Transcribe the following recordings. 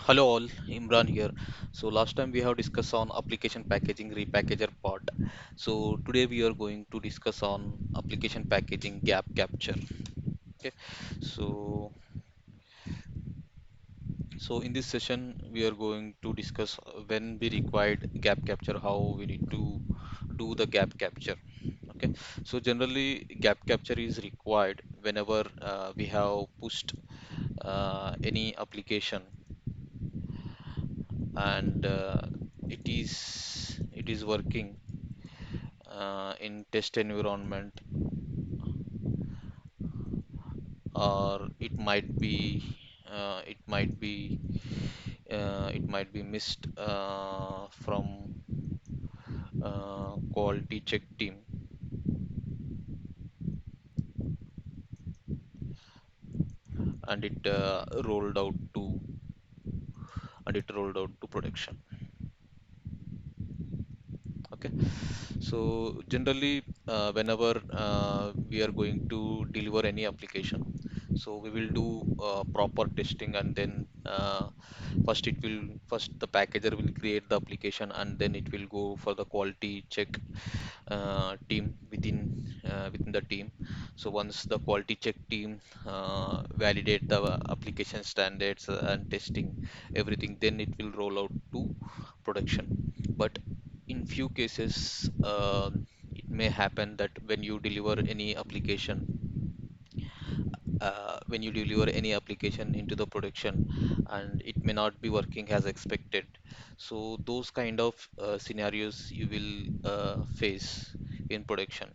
Hello all, Imran here. So last time we have discussed on application packaging repackager part. So today we are going to discuss on application packaging gap capture. Okay. So so in this session we are going to discuss when we required gap capture, how we need to do the gap capture. Okay. So generally gap capture is required whenever we have pushed any application and it is working in test environment, or it might be missed from quality check team, and it rolled out to production. Okay. So generally, whenever we are going to deliver any application, so we will do proper testing, and then first the packager will create the application, and then it will go for the quality check team within the team. So once the quality check team validate the application standards and testing everything, then it will roll out to production. But in few cases, it may happen that when you deliver any application into the production, and it may not be working as expected. So those kind of scenarios you will face in production.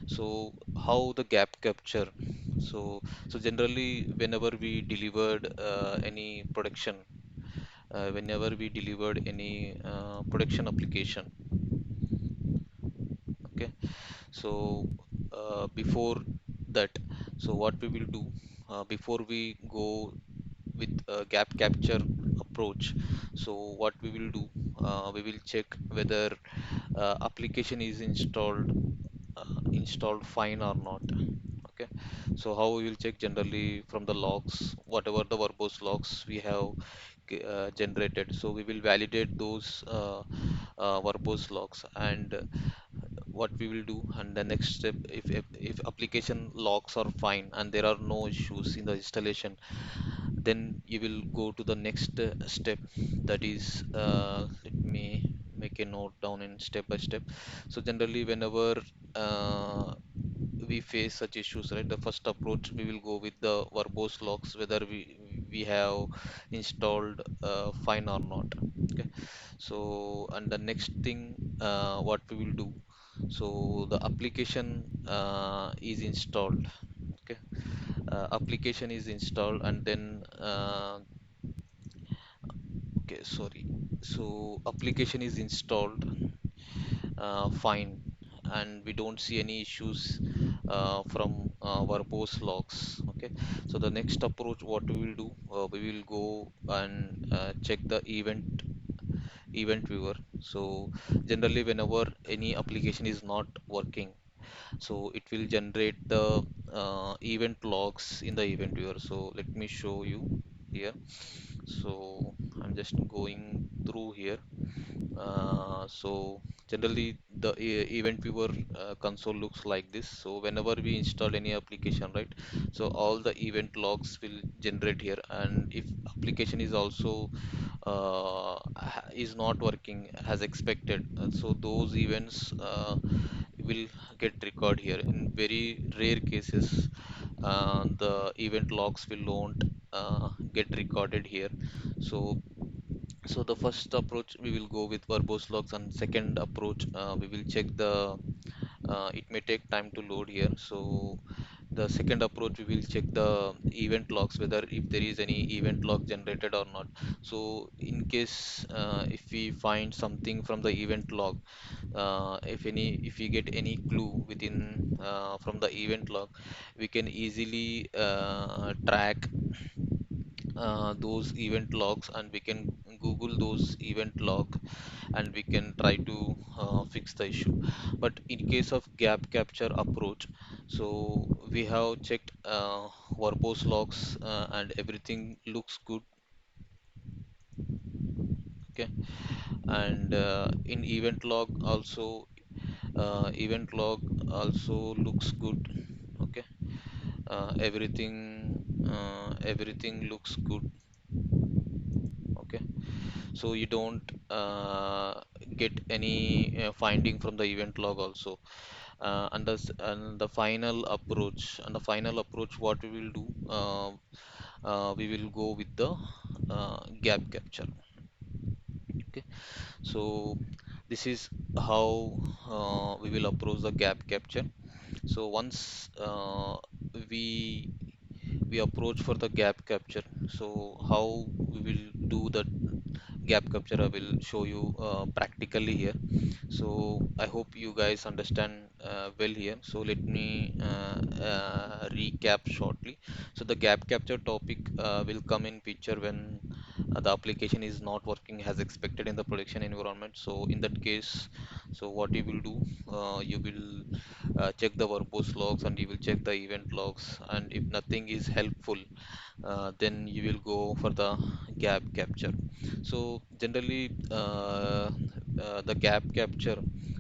So how the gap capture? So generally, whenever we delivered any production application, okay. So before that, so what we will do before we go with a gap capture approach, so what we will do, we will check whether application is installed fine or not. Okay. So how we will check? Generally from the logs, whatever the verbose logs we have generated, so we will validate those verbose logs. And what we will do, and the next step, if application logs are fine and there are no issues in the installation, then you will go to the next step. That is, let me make a note down in step by step. So generally, whenever we face such issues, right, the first approach we will go with the verbose logs, whether we have installed fine or not. Okay. So and the next thing, what we will do, so the application is installed. Okay. Application is installed, and then okay, sorry. So application is installed, fine, and we don't see any issues from verbose logs. Okay. So the next approach, what we will do, we will go and check the event viewer. So generally, whenever any application is not working, so it will generate the event logs in the event viewer. So let me show you here. So I'm just going through here. So generally the event viewer console looks like this. So whenever we install any application, right, so all the event logs will generate here. And if application is also is not working as expected, so those events will get recorded here. In very rare cases, the event logs will won't get recorded here. So so the first approach we will go with verbose logs, and second approach we will check the it may take time to load here. So the second approach, we will check the event logs, whether if there is any event log generated or not. So in case if we find something from the event log, if we get any clue within from the event log, we can easily track those event logs, and we can Google those event log, and we can try to fix the issue. But in case of gap capture approach, so we have checked verbose logs, and everything looks good. Okay, and in event log also looks good. Okay, everything looks good. Okay, so you don't get any finding from the event log also. And the final approach, what we will do, we will go with the gap capture. Okay, so this is how we will approach the gap capture. So once we we approach for the gap capture, so how we will do the gap capture, I will show you practically here. So I hope you guys understand well here. So let me recap shortly. So the gap capture topic will come in picture when the application is not working as expected in the production environment. So in that case, so what you will do, you will check the verbose logs and you will check the event logs, and if nothing is helpful, then you will go for the gap capture. So generally, the gap capture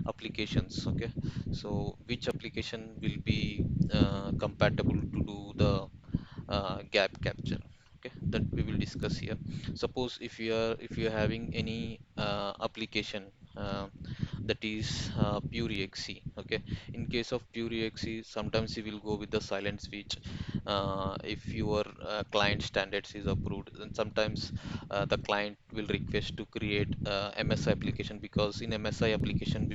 applications, okay, so which application will be compatible to do the gap capture, okay, that we will discuss here. Suppose if you are having any application uh, that is pure exe. Okay, in case of pure exe, sometimes you will go with the silent switch if your client standards is approved, and sometimes the client will request to create MSI application, because in MSI application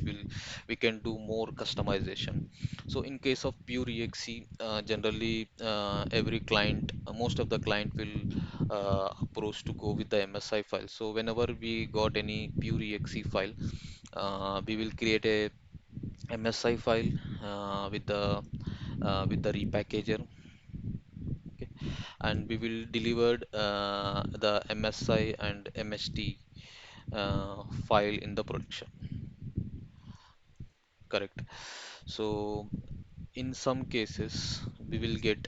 we can do more customization. So in case of pure exe, generally every client, most of the client will approach to go with the MSI file. So whenever we got any pure exe file, we will create a MSI file with the repackager, okay, and we will deliver the MSI and MST file in the production. Correct. So in some cases we will get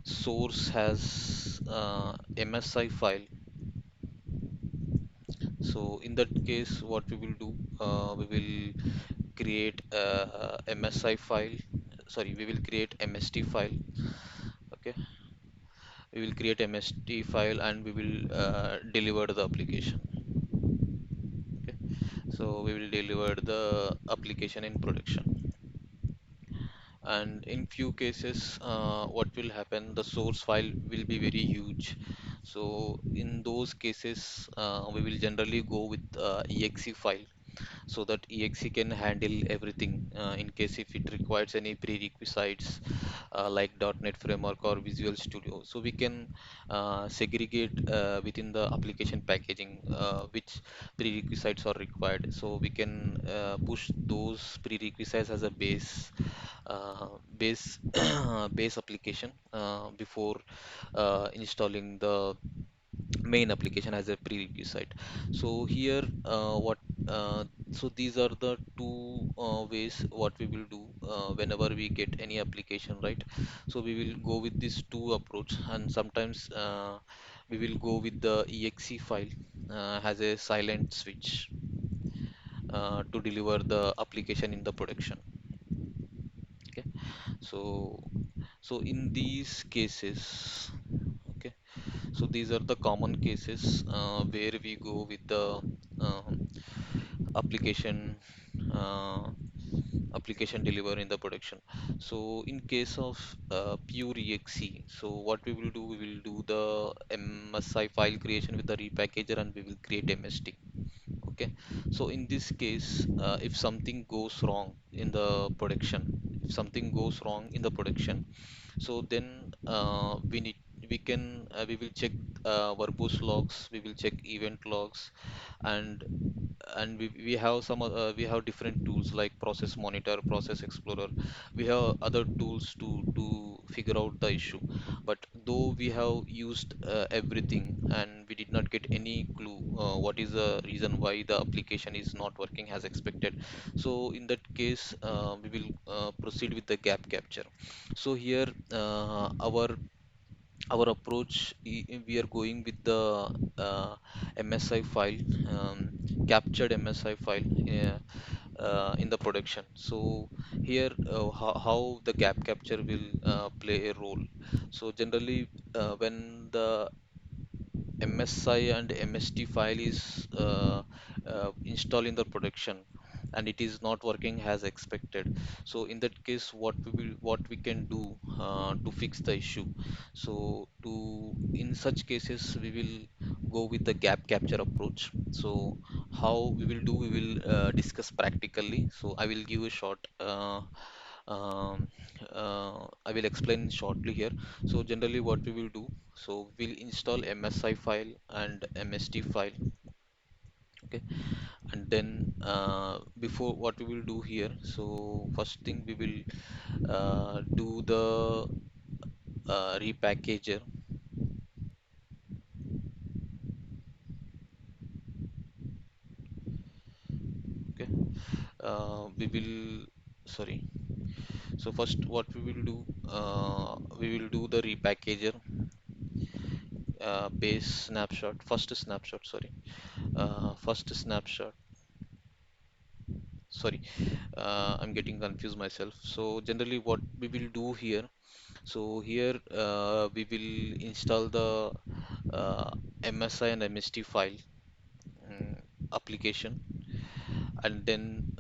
source has MSI file. So in that case, what we will do, we will create a MSI file. Sorry, we will create MST file. Okay, we will create MST file and we will deliver the application. Okay, so we will deliver the application in production. And in few cases, what will happen, the source file will be very huge. So in those cases, we will generally go with exe file, so that exe can handle everything in case if it requires any prerequisites like .NET Framework or Visual Studio. So we can segregate within the application packaging which prerequisites are required. So we can push those prerequisites as a base base application before installing the main application as a prerequisite. So here what so these are the two ways what we will do whenever we get any application, right? So we will go with these two approach, and sometimes we will go with the exe file as a silent switch to deliver the application in the production. Okay, so in these cases, okay, so these are the common cases where we go with the um, application uh, application deliver in the production. So in case of pure exe, so what we will do, we will do the MSI file creation with the repackager and we will create MST. Okay, so in this case, if something goes wrong in the production, if something goes wrong in the production, so then we will check verbose logs, we will check event logs, and we have we have different tools like process monitor, process explorer. We have other tools to figure out the issue. But though we have used everything and we did not get any clue what is the reason why the application is not working as expected, so in that case we will proceed with the gap capture. So here our our approach, we are going with the MSI file, um, captured MSI file in the production. So here, how the gap capture will play a role. So generally, when the MSI and MST file is installed in the production and it is not working as expected. So in that case, what we can do to fix the issue. So to in such cases, we will go with the gap capture approach. So how we will do, we will discuss practically. So I will give a short um, I will explain shortly here. So generally what we will do, so we'll install MSI file and MST file, okay, and then before what we will do here, so first thing we will do the repackager, okay. We will, sorry. So first what we will do, we will do the repackager base snapshot, first snapshot, sorry, first snapshot. Sorry, I'm getting confused myself. So generally what we will do here, so here we will install the uh, MSI and MST file, mm, application, and then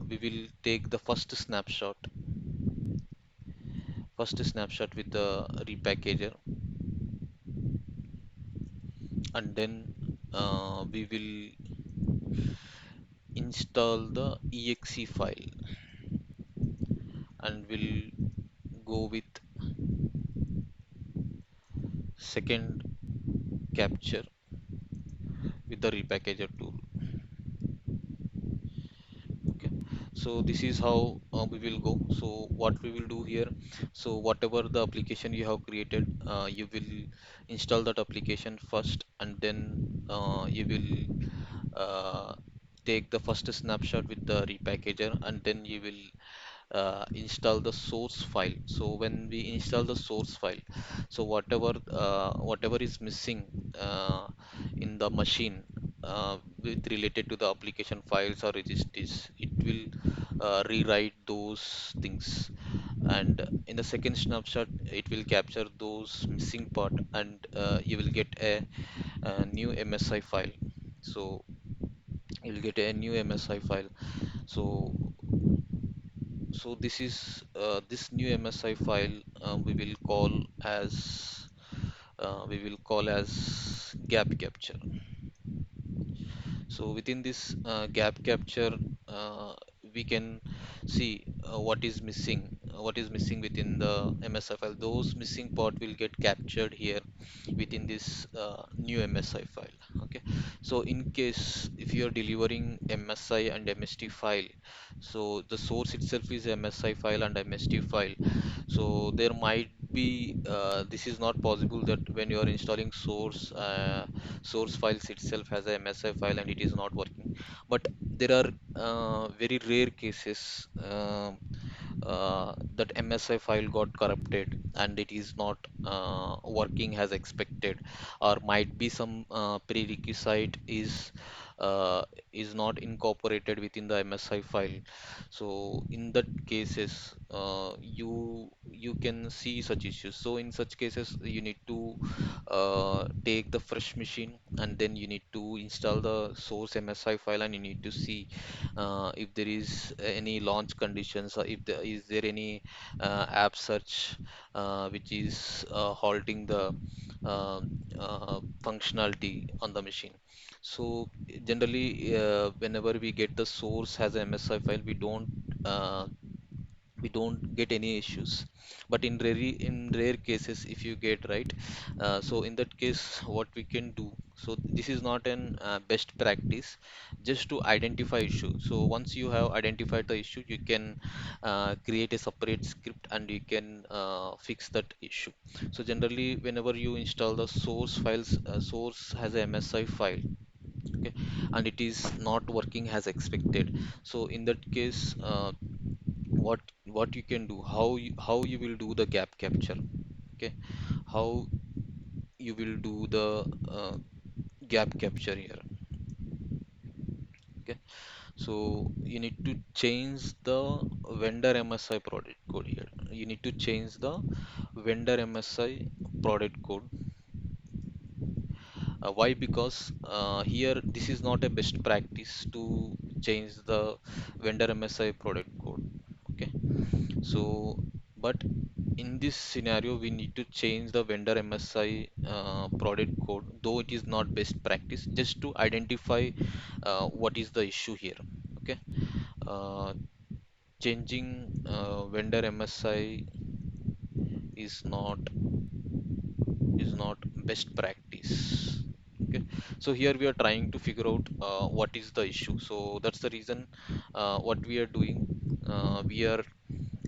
we will take the first snapshot with the repackager, and then we will install the exe file, and we'll go with second capture with the repackager tool. Okay, so this is how we will go. So what we will do here, so whatever the application you have created, you will install that application first, and then you will take the first snapshot with the repackager, and then you will install the source file. So when we install the source file, so whatever is missing in the machine with related to the application files or registries, it will rewrite those things, and in the second snapshot it will capture those missing part, and you will get a new MSI file. So you will get a new MSI file. So this is this new MSI file, we will call as gap capture. So within this gap capture, we can see what is missing within the MSI file. Those missing part will get captured here within this new MSI file. Okay. So in case if you are delivering MSI and MST file, so the source itself is MSI file and MST file. So there might be this is not possible that when you are installing source files itself has a MSI file and it is not working. But there are very rare cases that MSI file got corrupted and it is not working as expected, or might be some prerequisite uh, is not incorporated within the MSI file. So in that cases, you can see such issues. So in such cases, you need to take the fresh machine, and then you need to install the source MSI file, and you need to see if there is any launch conditions, or if there is there any app search which is halting the functionality on the machine. So generally, whenever we get the source as a MSI file, uh, we don't get any issues. But in rare cases, if you get right, so in that case, what we can do. So this is not an best practice, just to identify issue. So once you have identified the issue, you can create a separate script and you can fix that issue. So generally, whenever you install the source files, source has a MSI file, okay, and it is not working as expected. So in that case, what you can do, how you will do the gap capture, okay, how you will do the gap capture here. Okay, so you need to change the vendor MSI product code here. You need to change the vendor MSI product code. Why? Because here this is not a best practice to change the vendor MSI product code. Okay, so but in this scenario we need to change the vendor MSI product code, though it is not best practice, just to identify what is the issue here. Okay, uh, changing vendor MSI is not best practice. Okay, so here we are trying to figure out what is the issue. So that's the reason what we are doing. We are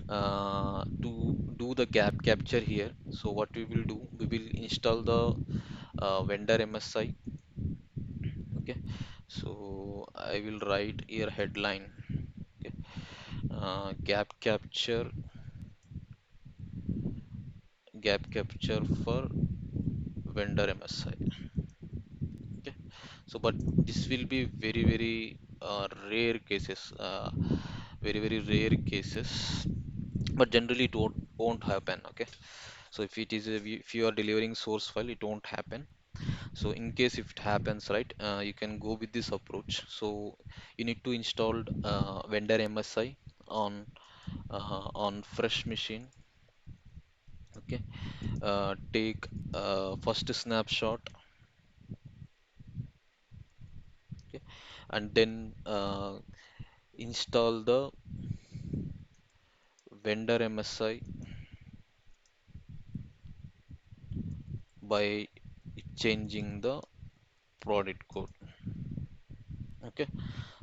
to do the gap capture here. So what we will do, we will install the vendor MSI. Okay, so I will write here headline. Okay, gap capture for vendor MSI. Okay, so but this will be very rare cases, very rare cases, but generally it won't happen. Okay, so if it is if you are delivering source file, it won't happen. So in case if it happens, right, you can go with this approach. So you need to install vendor MSI on fresh machine. Okay, take first snapshot. Okay, and then install the vendor MSI by changing the product code. Okay,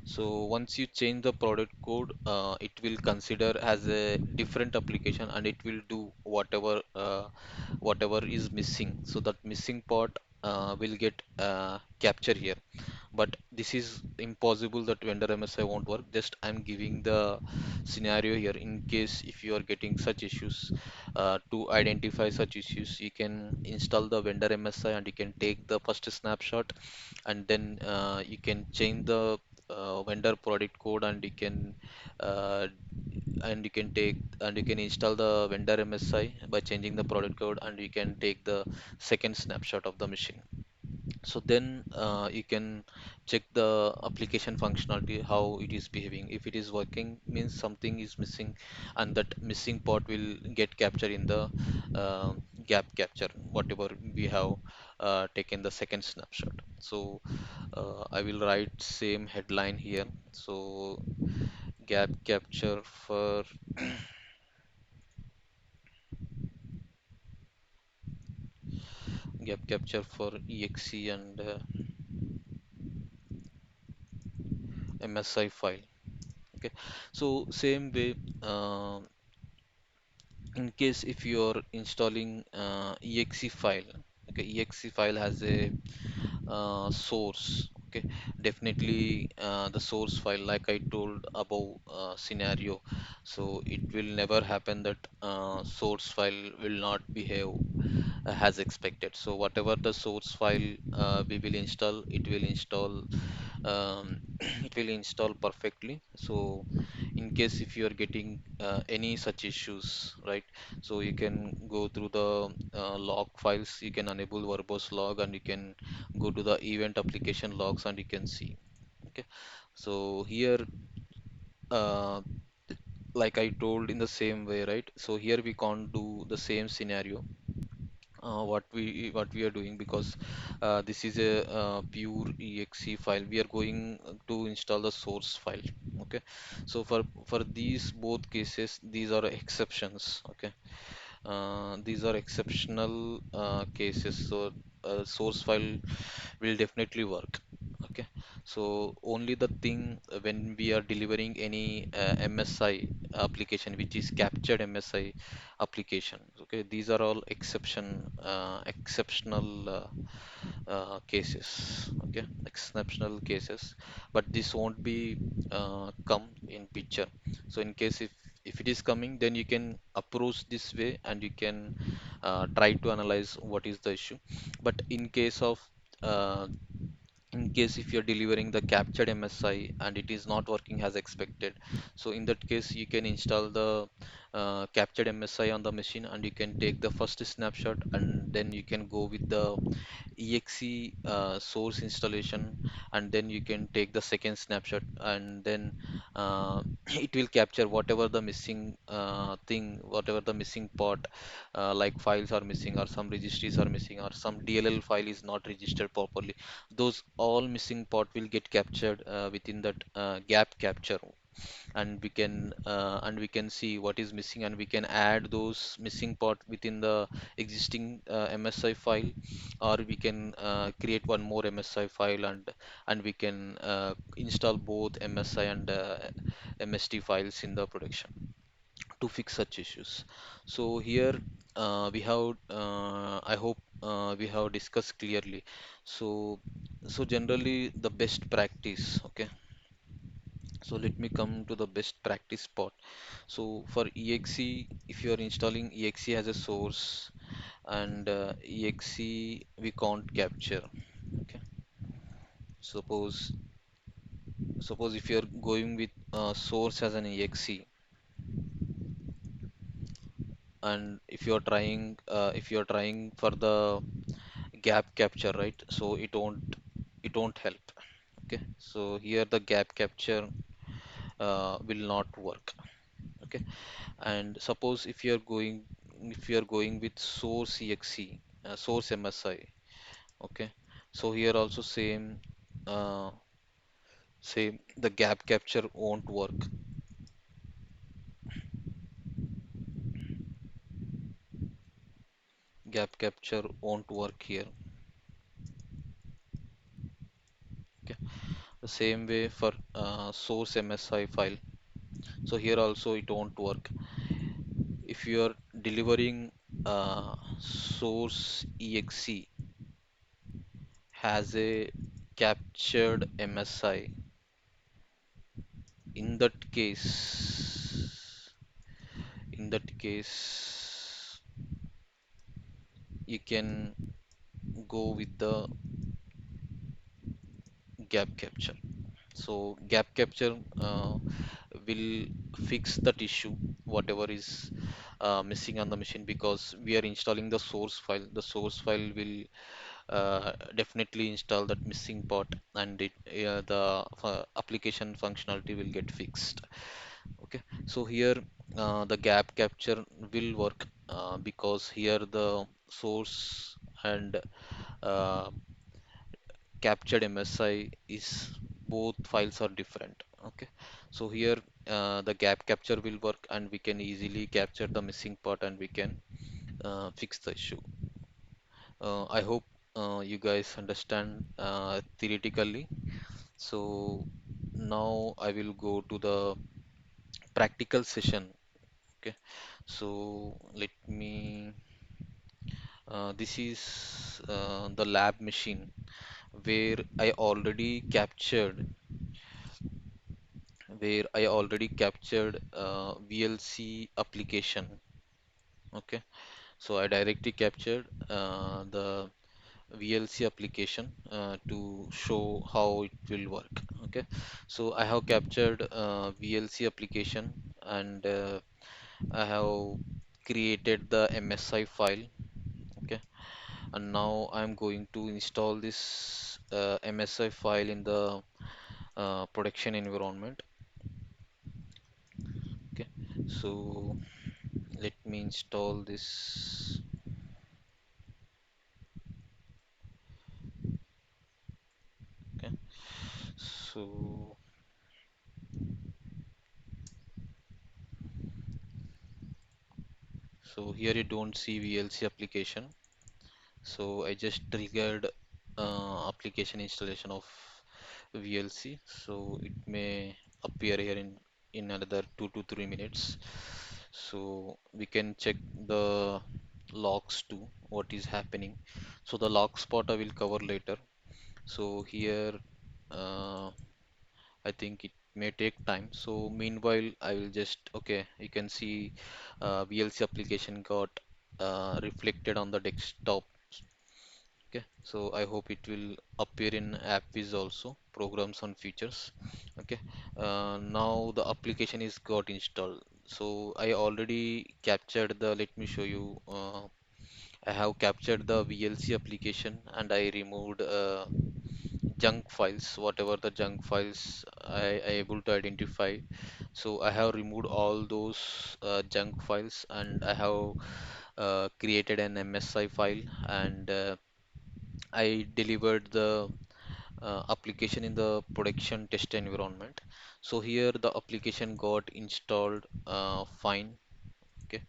so once you change the product code, it will consider as a different application and it will do whatever is missing. So that missing part will get captured here. But this is impossible that vendor MSI won't work. Just I'm giving the scenario here in case if you are getting such issues. To identify such issues, you can install the vendor MSI and you can take the first snapshot, and then you can change the vendor product code, uh, and you can install the vendor MSI by changing the product code, and you can take the second snapshot of the machine. So then you can check the application functionality, how it is behaving. If it is working, means something is missing, and that missing part will get captured in the uh, gap capture, whatever we have taken the second snapshot. So I will write same headline here. So gap capture for gap capture for exe and MSI file. Okay, so same way. In case if you're installing exe file, okay, exe file has a source. Okay, definitely the source file, like I told above scenario, so it will never happen that source file will not behave as expected. So whatever the source file we will install, it will install it will install perfectly. So in case if you are getting any such issues, right, so you can go through the log files, you can enable verbose log, and you can go to the event application logs and you can see. Okay, so here uh, like I told in the same way, right, so here we can't do the same scenario what we are doing, because this is a pure exe file. We are going to install the source file. Okay, so for these both cases, these are exceptions. Okay, these are exceptional cases, so source file will definitely work. Okay, so only the thing when we are delivering any MSI application, which is captured MSI application. Okay, these are all exceptional cases. Okay, exceptional cases, but this won't be come in picture. So in case If it is coming, then you can approach this way and you can try to analyze what is the issue. But uh, in case if you're delivering the captured MSI and it is not working as expected, so in that case you can install the captured MSI on the machine and you can take the first snapshot, and then you can go with the exe source installation, and then you can take the second snapshot, and then it will capture whatever the missing thing, whatever the missing part, like files are missing or some registries are missing or some DLL file is not registered properly. Those all missing part will get captured within that gap capture, and we can see what is missing, and we can add those missing part within the existing MSI file, or we can create one more MSI file, and we can install both MSI and MST files in the production to fix such issues. So here we have I hope we have discussed clearly. So generally the best practice, okay, so let me come to the best practice part. So for exe, if you are installing exe as a source, and exe we can't capture, okay. Suppose suppose if you are going with source as an exe, and if you are trying for the gap capture, right, so it won't help, okay. So here the gap capture will not work, okay. And suppose if you are going with source exe, source MSI, okay, so here also uh, same, the gap capture won't work. Gap capture won't work here, okay. The same way for source MSI file, so here also it won't work. If you are delivering source exe has a captured MSI, in that case you can go with the gap capture. So gap capture will fix that issue, whatever is missing on the machine, because we are installing the source file. The source file will definitely install that missing part, and the application functionality will get fixed. Okay, so here the gap capture will work because here the source and uh, captured MSI is, both files are different. Okay, so here the gap capture will work, and we can easily capture the missing part, and we can fix the issue. I hope you guys understand theoretically. So now I will go to the practical session. Okay, so let me. This is the lab machine where I already captured VLC application. Okay, so I directly captured the VLC application to show how it will work. Okay, so I have captured VLC application, and I have created the MSI file. Okay, and now I'm going to install this MSI file in the production environment. Okay, so let me install this. Okay, so here you don't see VLC application. So I just triggered application installation of VLC. So it may appear here in another 2 to 3 minutes. So we can check the logs too, what is happening. So the log spot I will cover later. So here uh, I think it may take time. So meanwhile, I will just, okay, you can see VLC application got reflected on the desktop. Okay, so I hope it will appear in AppWiz also, programs and features. Okay, now the application is got installed. So I already captured the, let me show you. I have captured the VLC application and I removed junk files, whatever the junk files I able to identify. So I have removed all those junk files and I have created an MSI file and I delivered the application in the production test environment. So here the application got installed fine. Okay,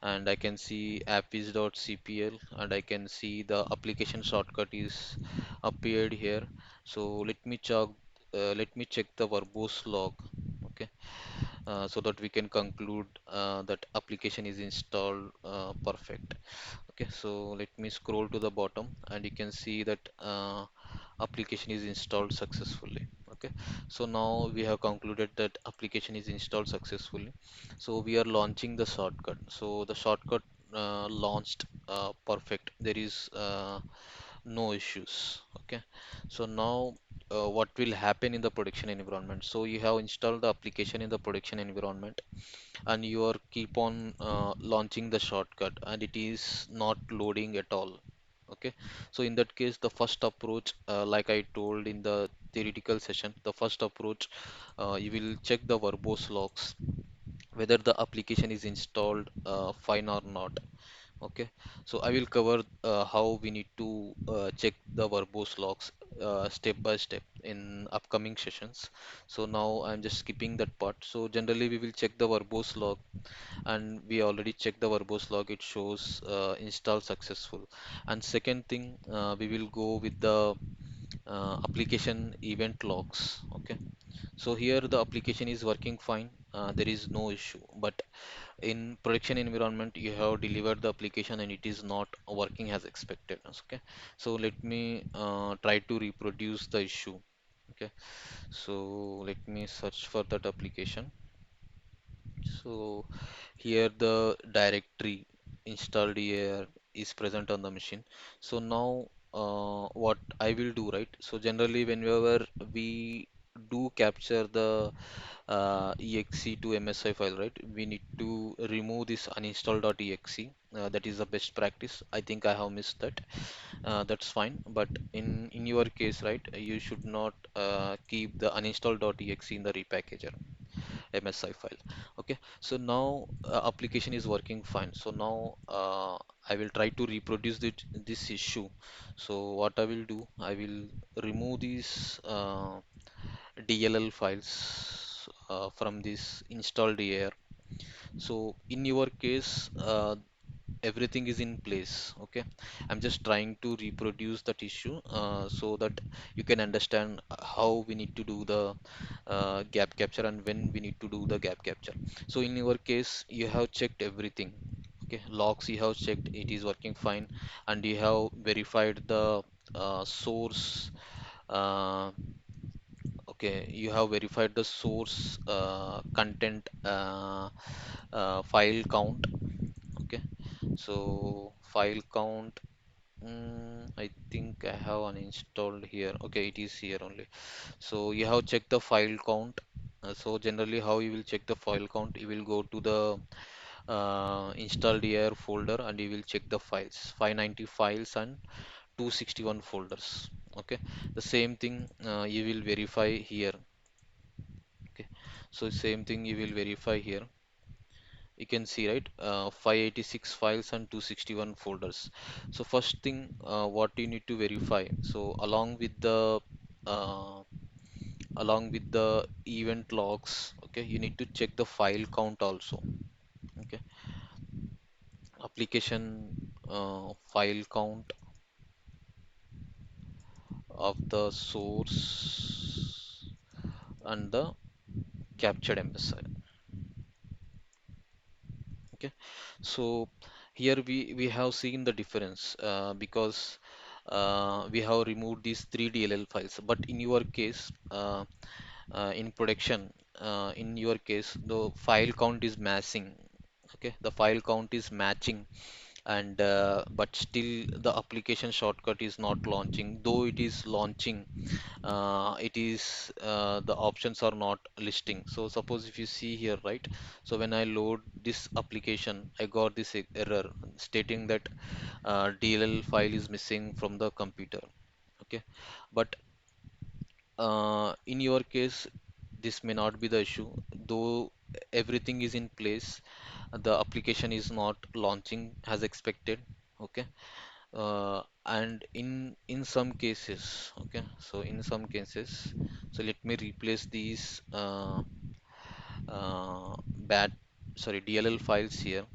and I can see appis.cpl and I can see the application shortcut is appeared here. So let me check the verbose log. Okay, so that we can conclude that application is installed perfect. Okay, so let me scroll to the bottom and you can see that application is installed successfully. Okay, so now we have concluded that application is installed successfully. So we are launching the shortcut. So the shortcut launched perfect. There is no issues. Okay, so now what will happen in the production environment? So you have installed the application in the production environment and you are keep on launching the shortcut and it is not loading at all. Okay, so in that case the first approach, like I told in the theoretical session, the first approach, you will check the verbose logs whether the application is installed fine or not. Okay, so I will cover how we need to check the verbose logs step by step in upcoming sessions. So now I'm just skipping that part. So generally we will check the verbose log and we already checked the verbose log. It shows install successful. And second thing, we will go with the application event logs. Okay, so here the application is working fine. There is no issue, but in production environment you have delivered the application and it is not working as expected. Okay, so let me try to reproduce the issue. Okay, so let me search for that application. So here the directory installed here is present on the machine. So now what I will do, right? So generally whenever we do capture the exe to MSI file, right? We need to remove this uninstall.exe. That is the best practice. I think I have missed that. That's fine. But in your case, right, you should not keep the uninstall.exe in the repackager. MSI file. Okay, so now application is working fine. So now I will try to reproduce this issue. So what I will do, I will remove these DLL files from this installed here. So in your case, everything is in place. Okay, I'm just trying to reproduce that issue so that you can understand how we need to do the gap capture and when we need to do the gap capture. So in your case you have checked everything. Okay, logs you have checked, it is working fine, and you have verified the source. Uh, okay you have verified the source content file count. Okay, so file count, I think I have uninstalled here. Okay, it is here only. So you have checked the file count. So generally how you will check the file count, you will go to the installed here folder and you will check the files, 590 files and 261 folders. Okay, the same thing you will verify here. Okay, so same thing you will verify here. You can see, right, 586 files and 261 folders. So first thing what you need to verify, so uh, along with the event logs, okay, you need to check the file count also. Okay, application file count of the source and the captured MSI. Okay, so here we have seen the difference because we have removed these three DLL files, but in your case in production, in your case, the file count is matching. Okay, the file count is matching, and but still the application shortcut is not launching. Though it is launching, it is the options are not listing. So suppose if you see here, right? So when I load this application, I got this error stating that DLL file is missing from the computer. Okay, but in your case, this may not be the issue. Though everything is in place, the application is not launching as expected. Okay, and in some cases, okay, so in some cases, so let me replace these bad, sorry, DLL files here,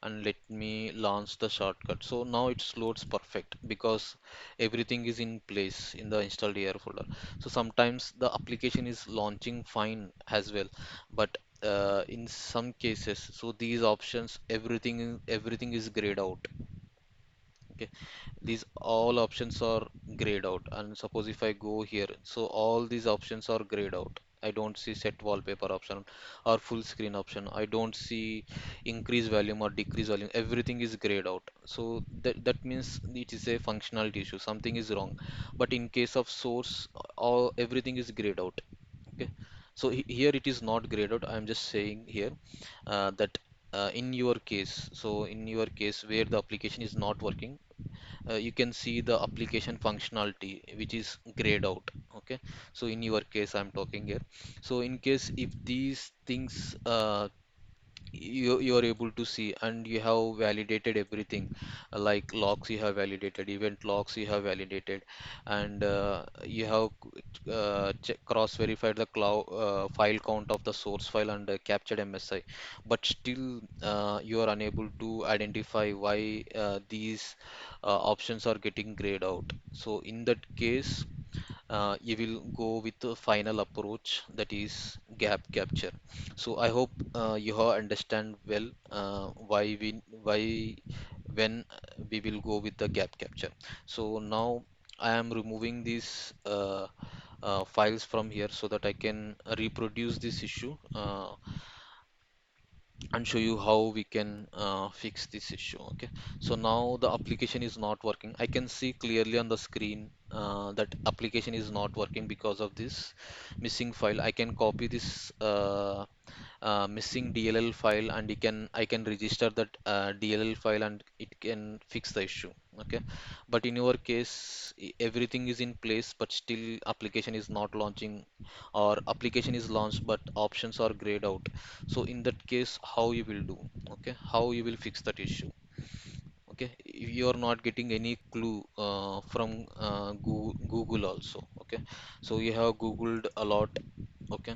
and let me launch the shortcut. So now it loads perfect because everything is in place in the installed AR folder. So sometimes the application is launching fine as well, but in some cases, so these options, everything is grayed out. Okay, these all options are grayed out, and suppose if I go here, so all these options are grayed out. I don't see set wallpaper option or full screen option. I don't see increase volume or decrease volume. Everything is grayed out. So that means it is a functionality issue. Something is wrong. But in case of source, all everything is grayed out. Okay. So here it is not grayed out. I'm just saying here that in your case, so in your case where the application is not working, you can see the application functionality which is grayed out. Okay, so in your case I'm talking here. So in case if these things you are able to see and you have validated everything, like logs you have validated, event logs you have validated, and you have cross verified the cloud file count of the source file and captured MSI, but still you are unable to identify why these options are getting grayed out. So in that case, you will go with the final approach, that is gap capture. So I hope you have understand well why when we will go with the gap capture. So now I am removing these files from here so that I can reproduce this issue and show you how we can fix this issue. Okay, so now the application is not working. I can see clearly on the screen that application is not working because of this missing file. I can copy this missing DLL file, and I can register that DLL file and it can fix the issue. Okay, but in your case, everything is in place, but still application is not launching, or application is launched but options are grayed out. So in that case, how you will do? Okay, how you will fix that issue? Okay, if you are not getting any clue from Google also. Okay, so you have Googled a lot. Okay,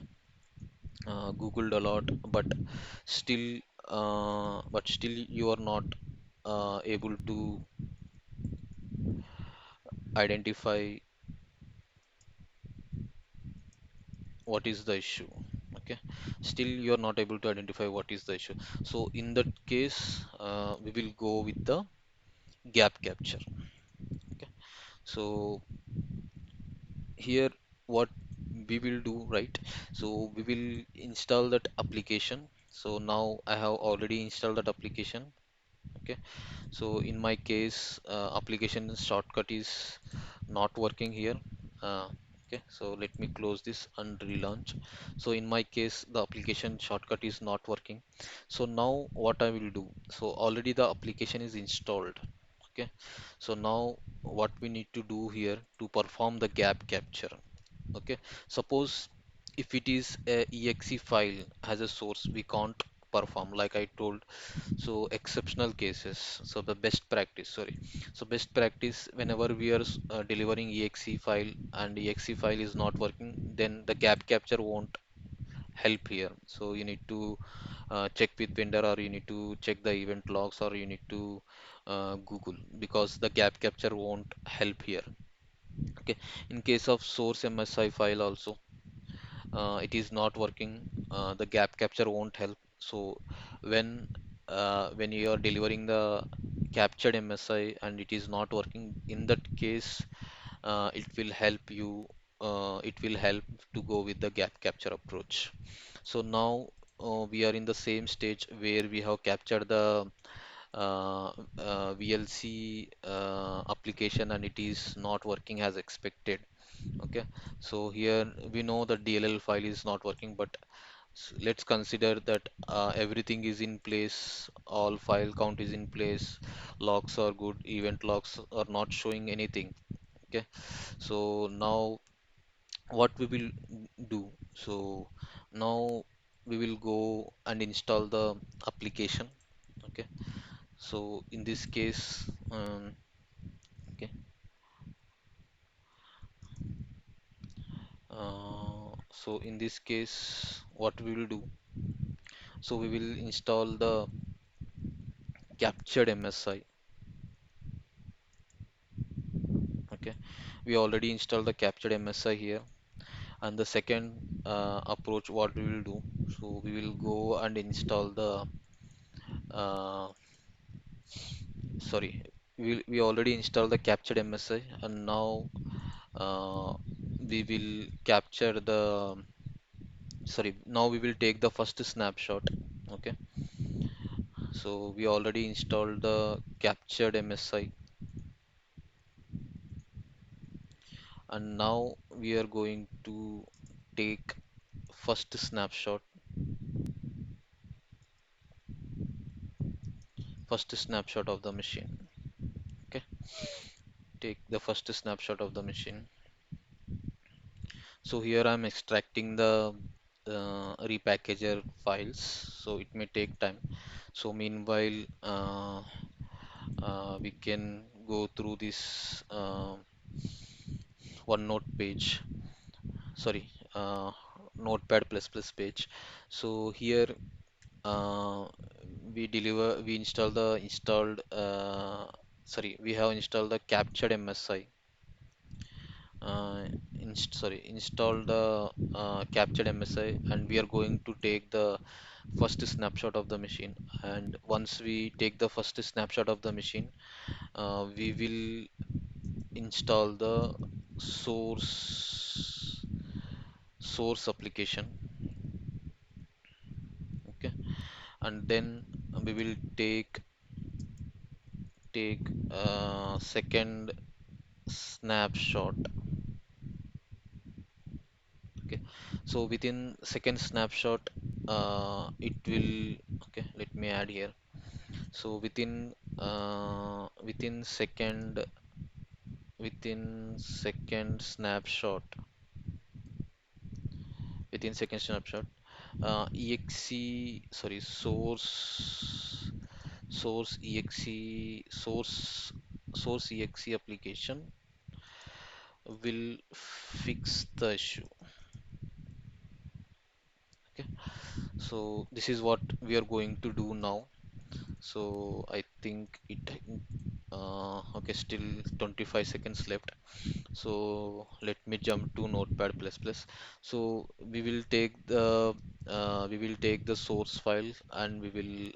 Googled a lot, but still you are not able to identify what is the issue. Okay, still you are not able to identify what is the issue. So in that case, we will go with the gap capture. Okay, so here what we will do, right? So we will install that application. So now I have already installed that application. Okay, so in my case, application shortcut is not working here. Uh, okay, so let me close this and relaunch. So in my case, the application shortcut is not working. So now what I will do? So already the application is installed. Okay, so now what we need to do here to perform the gap capture. Okay, suppose if it is a exe file as a source, we can't perform like I told. So exceptional cases, so the best practice, sorry, so best practice, whenever we are delivering exe file and exe file is not working, then the gap capture won't help here. So you need to check with vendor, or you need to check the event logs, or you need to Google, because the gap capture won't help here. Okay, in case of source MSI file also, it is not working, the gap capture won't help. So when when you are delivering the captured MSI and it is not working, in that case it will help you it will help to go with the gap capture approach. So now we are in the same stage where we have captured the VLC application and it is not working as expected. Okay, so here we know the DLL file is not working, but let's consider that everything is in place, all file count is in place, logs are good, event logs are not showing anything. Okay, so now what we will do? So now we will go and install the application. Okay, so in this case, okay, so in this case, what we will do? So we will install the captured MSI. Okay, we already installed the captured MSI here. And the second approach, what we will do? So we will go and install the sorry, we already installed the captured MSI, and now uh, we will capture the sorry. Now we will take the first snapshot. Okay, so we already installed the captured MSI, and now we are going to take first snapshot of the machine. Okay, take the first snapshot of the machine. So here I'm extracting the repackager files, so it may take time. So meanwhile, we can go through this OneNote page, sorry, Notepad++ page. So here uh, we install the we have installed the captured MSI install the captured MSI, and we are going to take the first snapshot of the machine. And once we take the first snapshot of the machine, we will install the source application. Okay, and then we will take second snapshot. Okay, so within second snapshot, it will okay. Let me add here. So within second snapshot, exe sorry source exe application will fix the issue. Okay, so this is what we are going to do now. So I think okay, still 25 seconds left. So let me jump to Notepad++. So we will take the source file and we will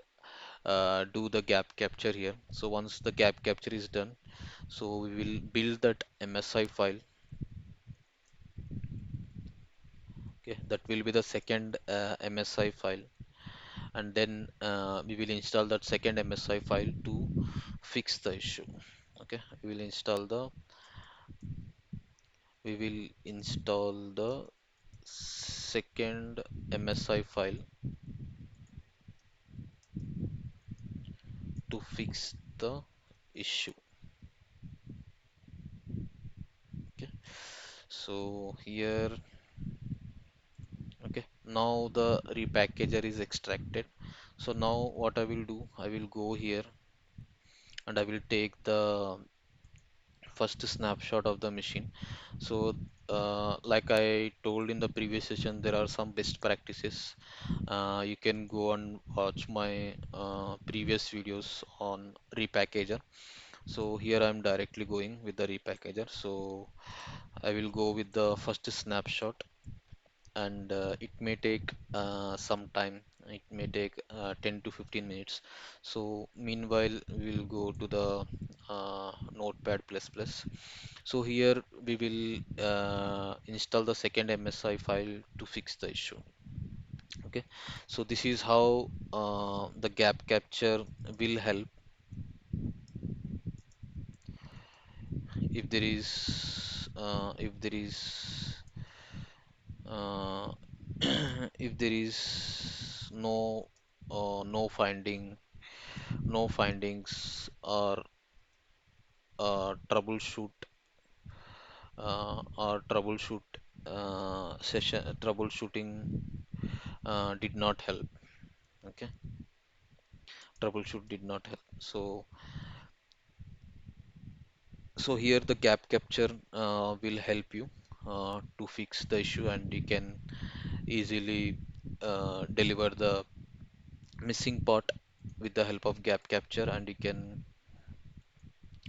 do the gap capture here. So once the gap capture is done, so we will build that MSI file. Okay, that will be the second MSI file, and then we will install that second MSI file to fix the issue. Okay, we will install the second MSI file to fix the issue. Okay, so here, okay, now the repackager is extracted. So now what I will do, I will go here and I will take the first snapshot of the machine. So like I told in the previous session, there are some best practices. You can go and watch my previous videos on repackager. So here I'm directly going with the repackager. So I will go with the first snapshot, and it may take some time. It may take 10 to 15 minutes. So meanwhile, we'll go to the Notepad++. So here we will install the second MSI file to fix the issue. Okay, so this is how the gap capture will help if there is uh, if there is no findings or troubleshoot session troubleshooting did not help. Okay, troubleshoot did not help. So here the gap capture will help you to fix the issue, and you can easily deliver the missing part with the help of gap capture, and you can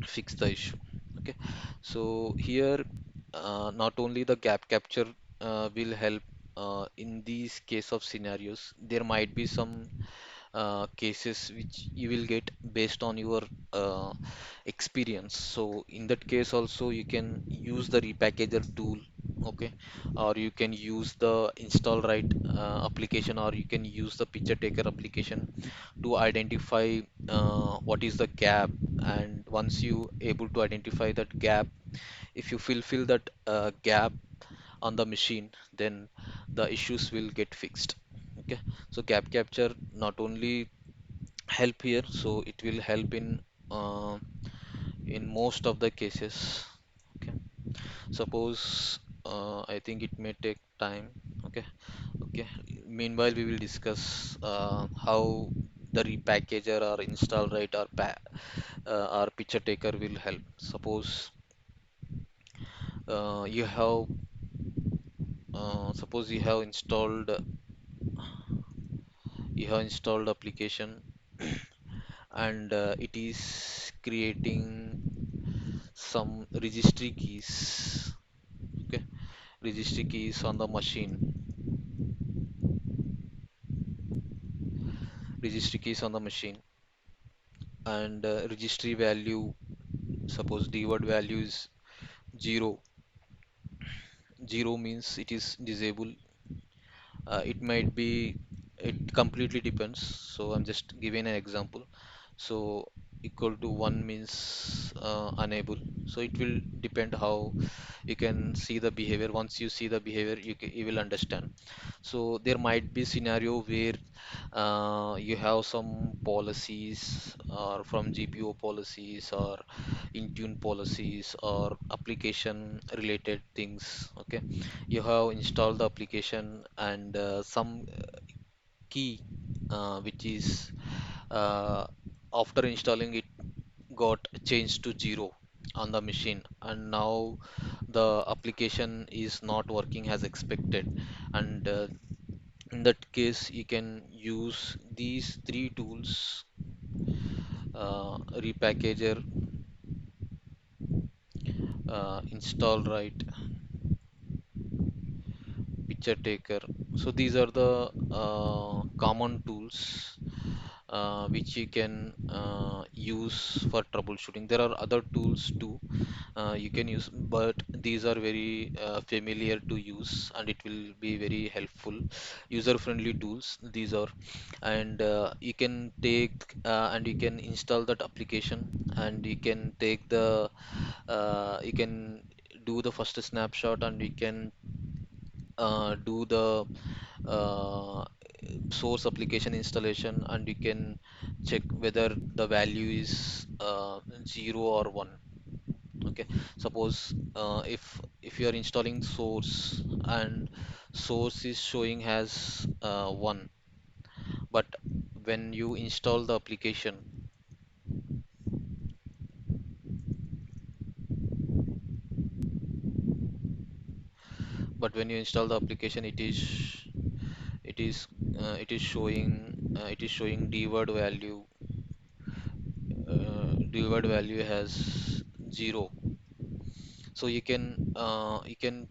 fix the issue. Okay, so here not only the gap capture will help in these case of scenarios, there might be some cases which you will get based on your uh, experience. So in that case also you can use the repackager tool, okay, or you can use the install right application, or you can use the picture taker application to identify what is the gap. And once you able to identify that gap, if you fulfill that gap on the machine, then the issues will get fixed. Okay, so gap capture not only help here, so it will help uh, in most of the cases. Okay, suppose I think it may take time. Okay, okay. Meanwhile, we will discuss how the repackager or install right or picture taker will help. Uh, you have suppose you have installed application, and it is creating some registry keys. Okay, registry keys on the machine, registry keys on the machine, and registry value, suppose dword value is 0. 0 means it is disabled. It might be, it completely depends. So I'm just giving an example. So equal to 1 means unable. So it will depend how you can see the behavior. Once you see the behavior, you will understand. So there might be scenario where you have some policies or from GPO policies or Intune policies or application related things. Okay, you have installed the application, and some key which is after installing it got changed to 0 on the machine, and now the application is not working as expected. And in that case you can use these three tools: repackager, install right, picture taker. So these are the common tools which you can use for troubleshooting. There are other tools too you can use, but these are very familiar to use, and it will be very helpful, user-friendly tools. These are, and you can take and you can install that application, and you can take the you can do the first snapshot, and you can do the uh, source application installation, and you can check whether the value is 0 or 1. Okay, suppose if you are installing source, and source is showing as 1, but when you install the application, it is showing dword value, dword value has 0. So you can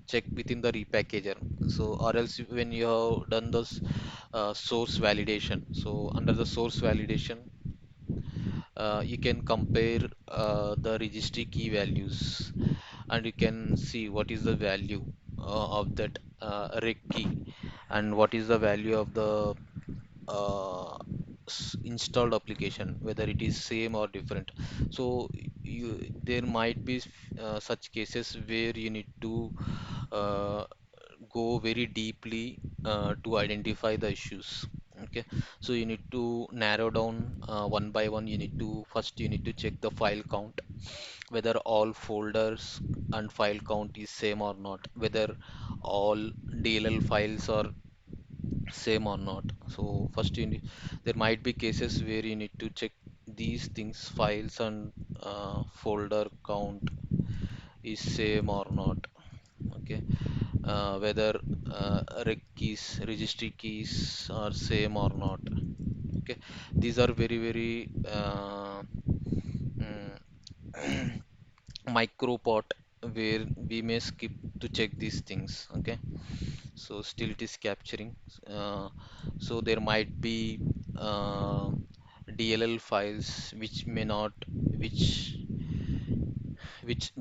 check within the repackager. So or else when you have done this source validation, so under the source validation, you can compare the registry key values, and you can see what is the value of that reg key, and what is the value of the uh, installed application, whether it is same or different. So there might be such cases where you need to uh, go very deeply to identify the issues. Okay, so you need to narrow down one by one. You need to check the file count, whether all folders and file count is same or not, whether all DLL files are same or not. So first there might be cases where you need to check these things, files and folder count is same or not. Okay, whether registry keys are same or not. Okay, these are very very mm, micro part where we may skip to check these things. Okay, so still it is capturing. uh, so there might be uh, DLL files which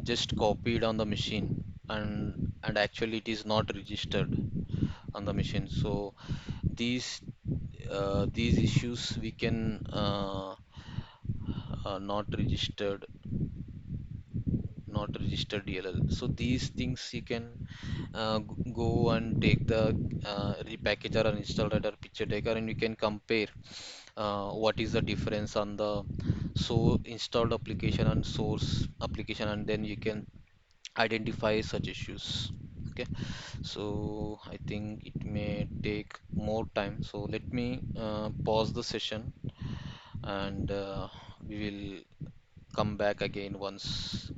just copied on the machine, and actually it is not registered on the machine. So these issues we can not registered not registered DLL. So these things you can go and take the repackager or install or picture taker, and you can compare what is the difference on the so installed application and source application, and then you can identify such issues. Okay, so I think it may take more time, so let me pause the session, and we will come back again once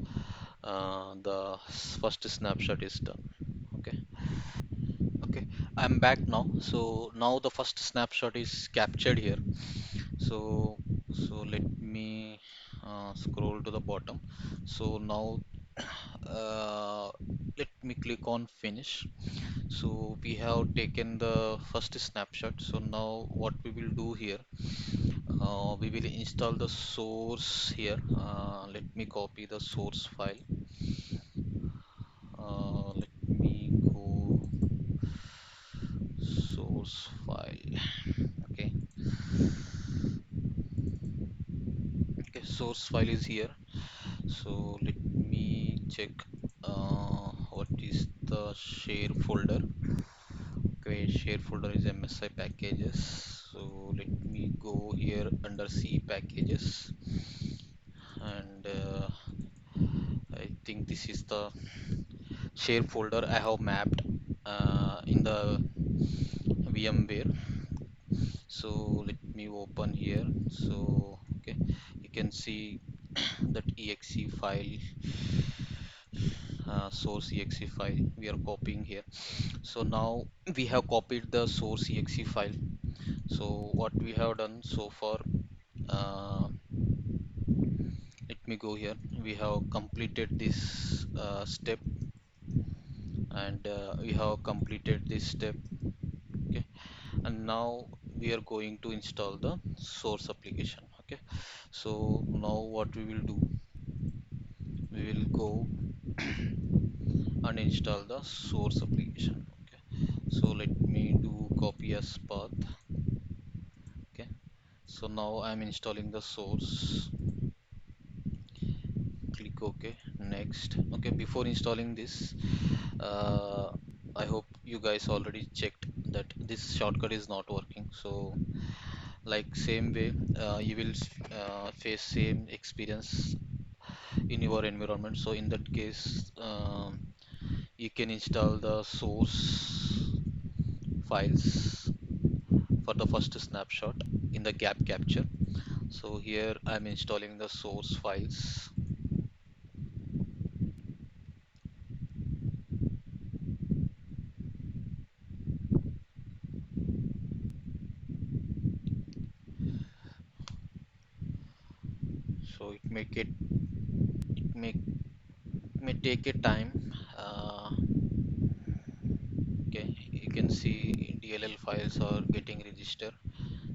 the first snapshot is done. Okay. Okay, I'm back now. So now the first snapshot is captured here. So let me scroll to the bottom. So now uh, let me click on finish. So we have taken the first snapshot. So now what we will do here, we will install the source here. Let me copy the source file. Let me go source file. Okay, okay, source file is here. So let me check what is the share folder. Okay, share folder is MSI packages. So let me go here under C packages, and I think this is the share folder I have mapped in the VMware. So let me open here. So okay, you can see that exe file, source exe file we are copying here. So now we have copied the source exe file. So what we have done so far, uh, let me go here. We have completed this step, and we have completed this step. Okay, and now we are going to install the source application. Okay, so now what we will do, we will go and install the source application. Okay, so let me do copy as path. Okay, so now I'm installing the source. Click OK. Next. Okay, before installing this, uh, I hope you guys already checked that this shortcut is not working. So like same way, you will face same experience in your environment. So in that case, you can install the source files for the first snapshot in the gap capture. So here I'm installing the source files. So it may take a time. Okay, you can see DLL files are getting registered.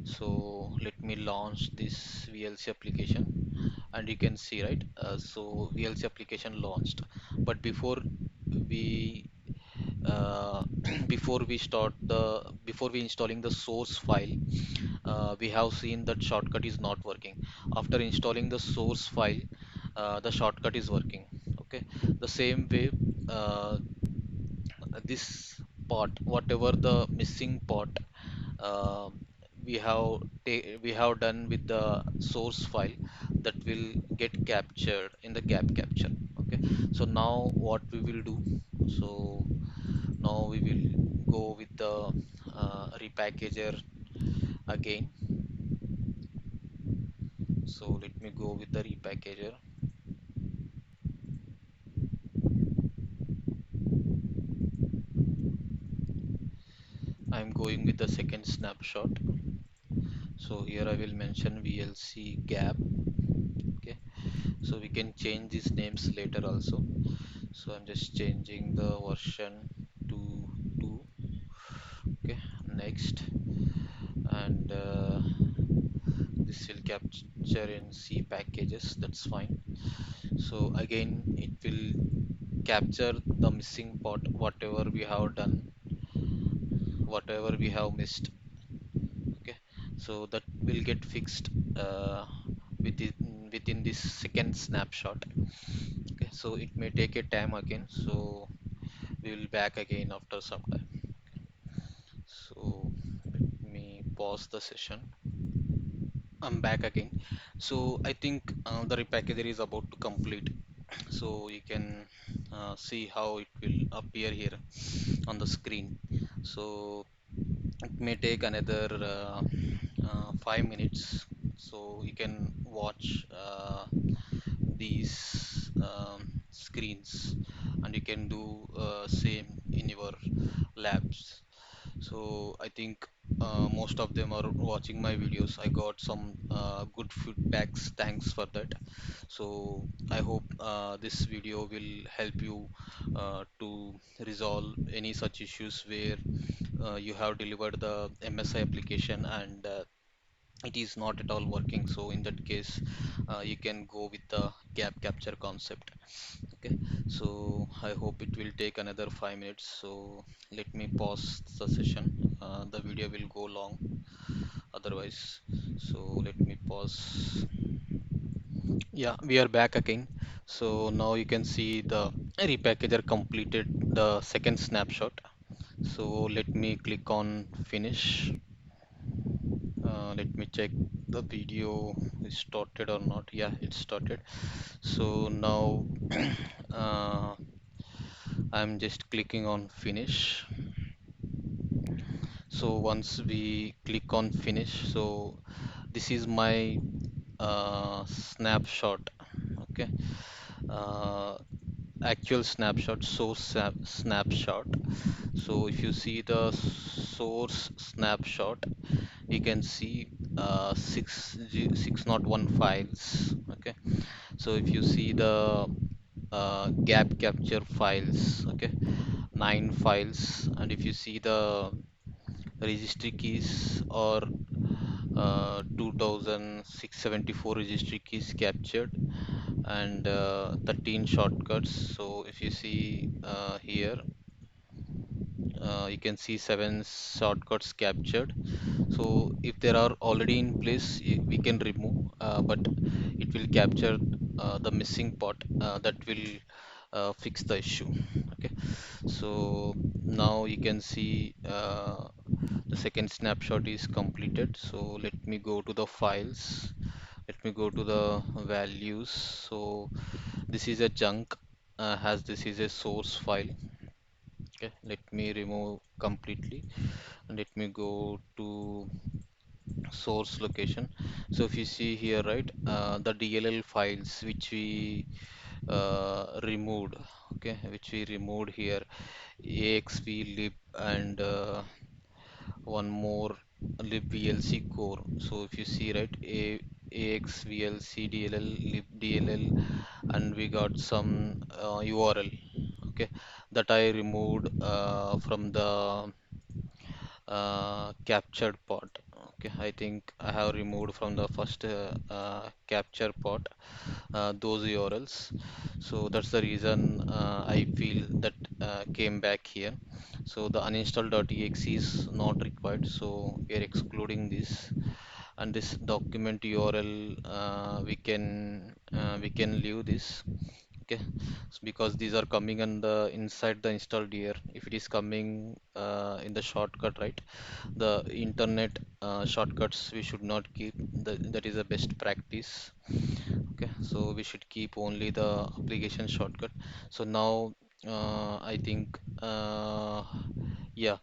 So let me launch this VLC application. and you can see, right? So VLC application launched, but we uh, before we installing the source file, we have seen that shortcut is not working. After installing the source file, the shortcut is working. Okay, the same way, uh, this part, whatever the missing part, uh, we have done with the source file, that will get captured in the gap capture. Okay, so now what we will do, so now we will go with the repackager again. So let me go with the repackager. I'm going with the second snapshot. So here I will mention VLC gap. Okay, so we can change these names later also. So I'm just changing the version to 2. Okay, next, and this will capture in C packages. That's fine. So again, it will capture the missing part, whatever we have done, whatever we have missed. Okay, so that will get fixed within this second snapshot. Okay, so it may take a time again, so we will back again after some time. So let me pause the session. I'm back again. So I think the repackager is about to complete. So you can see how it will appear here on the screen. So it may take another 5 minutes. So you can watch these screens, and you can do same in your labs. So I think most of them are watching my videos. I got some good feedbacks. Thanks for that. So I hope this video will help you to resolve any such issues where you have delivered the MSI application and it is not at all working. So in that case, you can go with the gap capture concept. Okay, so I hope it will take another 5 minutes. So let me pause the session. The video will go long otherwise. So let me pause. Yeah, we are back again. So now you can see the repackager completed the second snapshot. So let me click on finish. Let me check the video is started or not. Yeah, it started. So now uh, I'm just clicking on finish. So once we click on finish, so this is my snapshot. Okay, uh, actual snapshot, snapshot. So if you see the source snapshot, you can see 601 files. Okay, so if you see the gap capture files, okay, 9 files, and if you see the registry keys or 2674 registry keys captured, and 13 shortcuts. So if you see here, you can see 7 shortcuts captured. So if there are already in place, we can remove, but it will capture the missing part that will fix the issue. Okay, so now you can see the second snapshot is completed. So let me go to the files. Let me go to the values. So this is a junk, as this is a source file. Okay, let me remove completely, and let me go to source location. So if you see here, right, the DLL files which we removed, okay, which we removed here, AXV lib and one more libvlc core. So if you see, right, AXVLC DLL lib DLL, and we got some URL, okay, that I removed from the captured part. Okay, I think I have removed from the first capture part those URLs. So that's the reason I feel that came back here. So the uninstall.exe is not required. So we are excluding this, and this document URL we can leave this. Okay, because these are coming in the inside the installed here. If it is coming in the shortcut, right? The internet shortcuts we should not keep. That is a best practice. Okay, so we should keep only the application shortcut. So now I think yeah,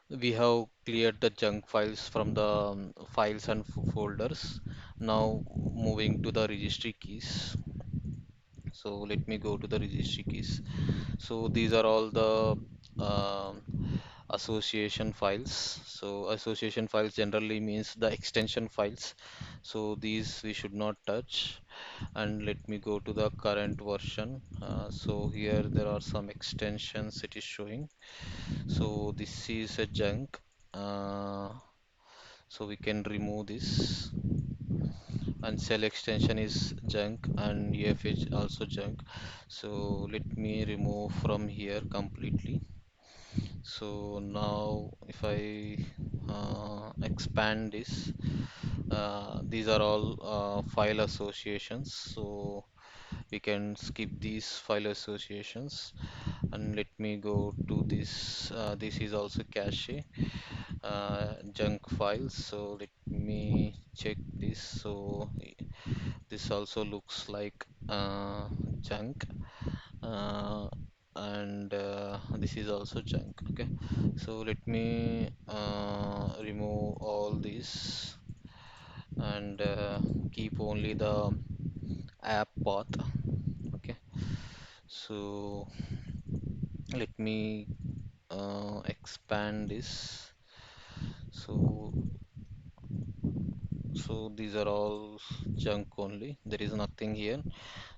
we have cleared the junk files from the files and folders. Now moving to the registry keys. So let me go to the registry keys. So these are all the um, association files. So association files generally means the extension files. So these we should not touch. And let me go to the current version. So here there are some extensions it is showing. So this is a junk. Uh, so we can remove this. And cell extension is junk and EFH also junk. So let me remove from here completely. So now if I expand this, these are all file associations. So we can skip these file associations, and let me go to this. This is also cache junk files. So let me check this. So this also looks like junk, uh, and this is also junk. Okay, so let me remove all these and keep only the app path. Okay, so let me expand this. So these are all junk only. There is nothing here.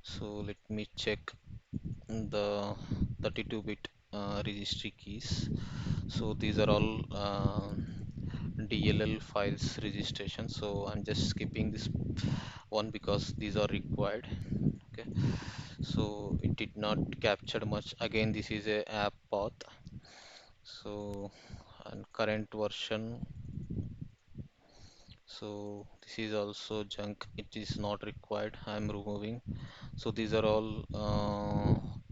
So let me check the 32-bit registry keys. So these are all DLL files registration. So I'm just skipping this one because these are required. Okay. So it did not capture much. Again, this is a app path. So and current version. So this is also junk. It is not required. I'm removing. So these are all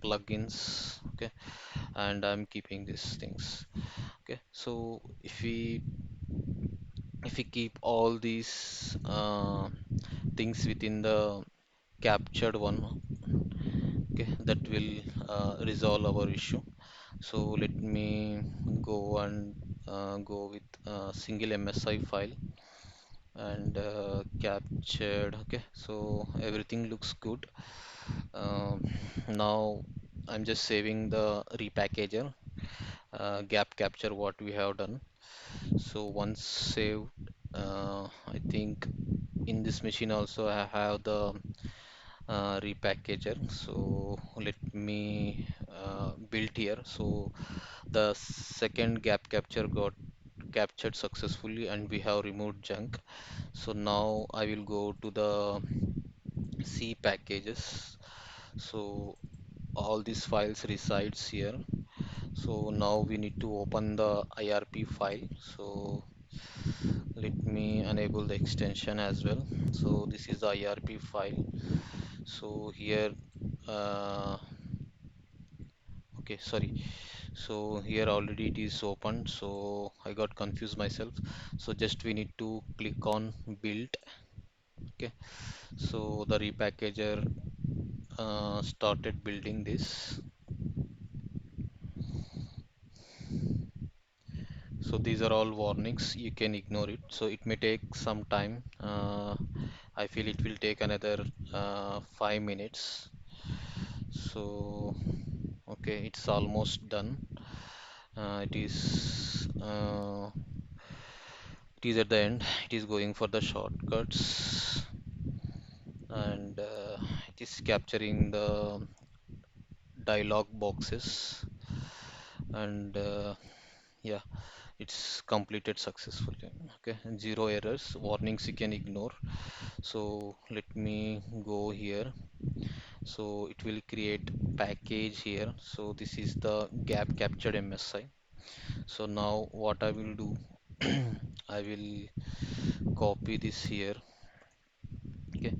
plugins. Okay, and I'm keeping these things. Okay, so if we keep all these things within the captured one, okay, that will resolve our issue. So let me go and go with a single MSI file and captured. Okay, so everything looks good. Um, Now I'm just saving the repackager gap capture what we have done. So once saved, I think in this machine also I have the repackager. So let me build here. So the second gap capture got captured successfully and we have removed junk. So now I will go to the C packages. So all these files resides here. So now we need to open the IRP file. So let me enable the extension as well. So this is the IRP file. So here okay, sorry. So here already it is open. So I got confused myself. So just we need to click on build. Okay. So the repackager started building this. So these are all warnings. You can ignore it. So it may take some time. I feel it will take another 5 minutes. So okay, it's almost done. It is at the end. It is going for the shortcuts and it is capturing the dialog boxes and Yeah, it's completed successfully. Okay, and zero errors, warnings you can ignore. So let me go here. So it will create package here. So this is the gap captured MSI. So now what I will do, I will copy this here. Okay,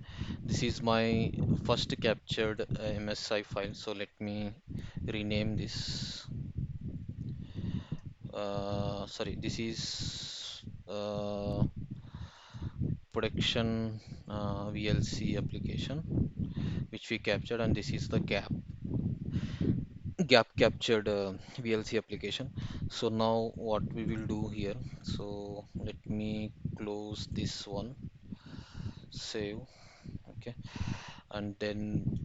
this is my first captured MSI file. So let me rename this. Sorry, this is production VLC application which we captured, and this is the gap captured VLC application. So now what we will do here, so let me close this one, save. Okay, and then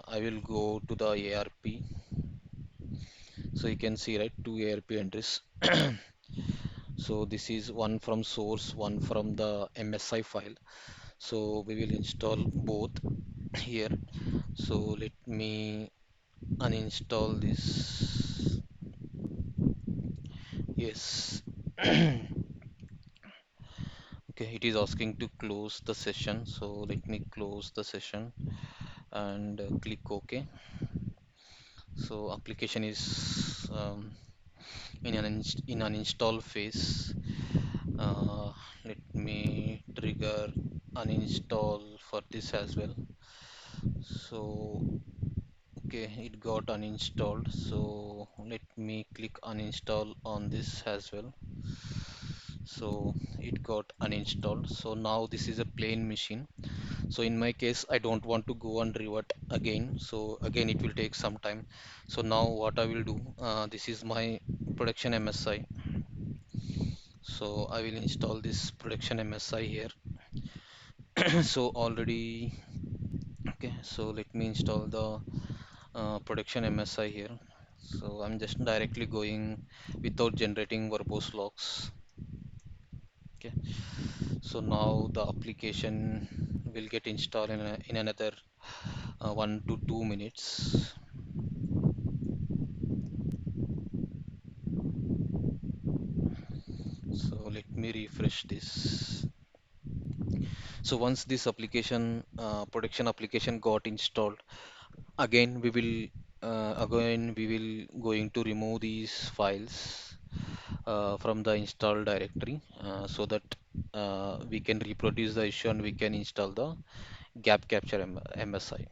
I will go to the ARP. So you can see, right, two ARP entries. So this is one from source, one from the MSI file. So we will install both here. So let me uninstall this. Yes. Okay, it is asking to close the session. So let me close the session and click OK. So application is in an install phase. Uh, Let me trigger uninstall for this as well. So okay, it got uninstalled. So let me click uninstall on this as well. So it got uninstalled. So now this is a plain machine. So in my case, I don't want to go and revert again. So again, it will take some time. So now what I will do, this is my production MSI. So I will install this production MSI here. So already, okay. So let me install the production MSI here. So I'm just directly going without generating verbose logs. Okay. So now the application will get installed in another 1 to 2 minutes. So let me refresh this. So once this application, production application got installed, again we will going to remove these files from the install directory so that we can reproduce the issue and we can install the gap capture MSI.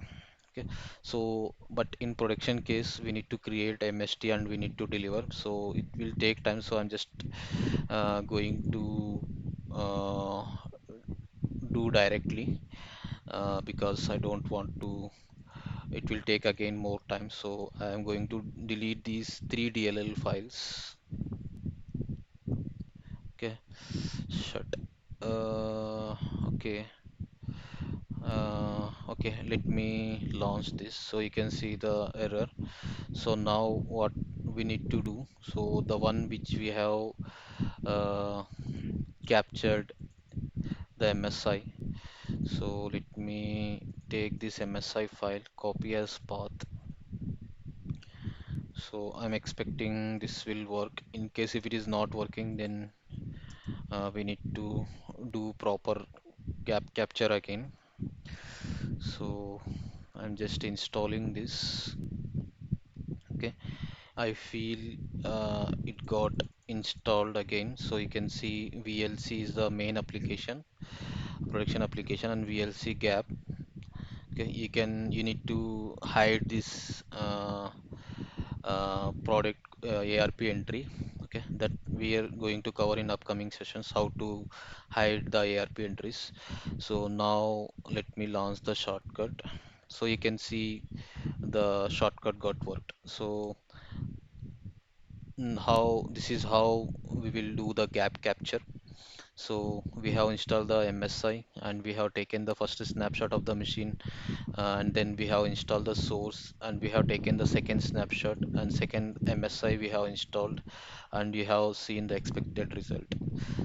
Okay, so but in production case we need to create MST and we need to deliver, so it will take time. So I'm just going to uh, do directly because I don't want to. It will take again more time. So I am going to delete these three DLL files. Okay, shut. Okay. Okay, let me launch this so you can see the error. So now what we need to do, so the one which we have captured the MSI. So let me take this MSI file, copy as path. So I'm expecting this will work. In case if it is not working, then we need to do proper gap capture again. So I'm just installing this. Okay, I feel it got installed again. So you can see VLC is the main application, production application, and VLC gap. Okay, you need to hide this product ARP entry. Okay, that we are going to cover in upcoming sessions how to hide the ARP entries. So now let me launch the shortcut. So you can see the shortcut got worked. So how this is how we will do the gap capture. So we have installed the MSI and we have taken the first snapshot of the machine, and then we have installed the source and we have taken the second snapshot and second MSI we have installed, and we have seen the expected result.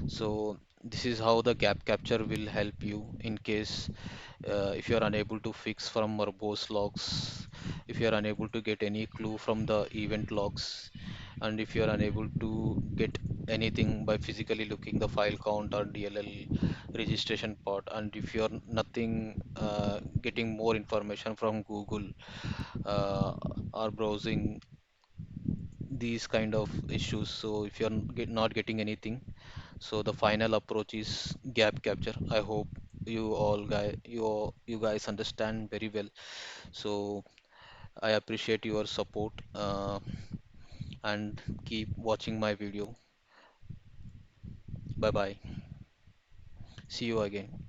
So this is how the gap capture will help you in case if you are unable to fix from verbose logs, if you are unable to get any clue from the event logs, And if you are unable to get anything by physically looking the file count or DLL registration part, and if you are nothing getting more information from Google uh, or browsing these kind of issues, so if you're not getting anything, so the final approach is gap capture. I hope you guys understand very well. So I appreciate your support, and keep watching my video. Bye bye. See you again.